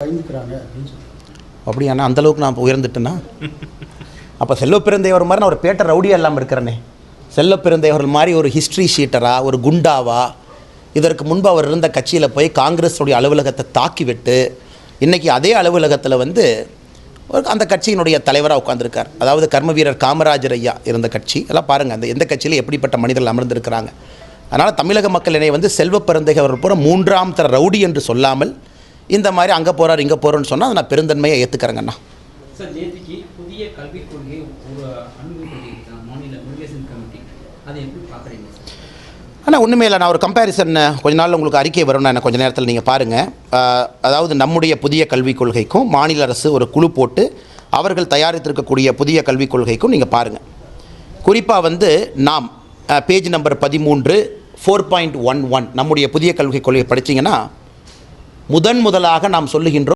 பயந்துக்கிறாங்க அப்படின்னு சொல்லி. அப்படியாண்ணா அந்தளவுக்கு நான் உயர்ந்துட்டேன்னா அப்போ செல்வப்பிறந்தையவர் மாதிரி நான் ஒரு பேட்டை ரவுடியாக இல்லாமல் இருக்கிறேனே. செல்வப்பிறந்தையவர்கள் மாதிரி ஒரு ஹிஸ்ட்ரி ஷீட்டராக ஒரு குண்டாவா இதற்கு முன்பு அவர் இருந்த கட்சியில் போய் காங்கிரஸுடைய அலுவலகத்தை தாக்கி விட்டு இன்றைக்கி அதே அலுவலகத்தில் வந்து அந்த கட்சியினுடைய தலைவராக உட்காந்துருக்கார். அதாவது கர்ம வீரர் காமராஜர் ஐயா இருந்த கட்சி எல்லாம் பாருங்கள், அந்த எந்த கட்சியில் எப்படிப்பட்ட மனிதர்கள் அமர்ந்திருக்கிறாங்க. அதனால் தமிழக மக்கள் என்னை வந்து செல்வப்பிறந்தையவர் பூரா மூன்றாம் தர ரவுடி என்று சொல்லாமல் இந்த மாதிரி அங்கே போகிறார் இங்கே போகிறோன்னு சொன்னால் அதை நான் பெருந்தன்மையை ஏற்றுக்கிறேங்கண்ணா. சார், நேற்றுக்கு புதிய கல்விக் கொள்கை ஒரு அனுமதிப்பட்டிருக்காங்க மாநில மெடிக்கேஷன் கமிட்டி, அதை எப்படி பார்க்குறீங்க சார்? ஆனால் ஒன்றுமே இல்லை, நான் ஒரு கம்பேரிசன் கொஞ்ச நாள் உங்களுக்கு அறிக்கை வரும்னா என்ன கொஞ்சம் நேரத்தில் நீங்கள் பாருங்கள். அதாவது நம்முடைய புதிய கல்விக் கொள்கைக்கும் மாநில அரசு ஒரு குழு போட்டு அவர்கள் தயாரித்திருக்கக்கூடிய புதிய கல்விக் கொள்கைக்கும் நீங்கள் பாருங்கள். குறிப்பாக வந்து நாம் பேஜ் நம்பர் 13 4.11 நம்முடைய புதிய கல்விக் கொள்கை படித்தீங்கன்னா முதலாக நாம் சொல்லுகின்றோம்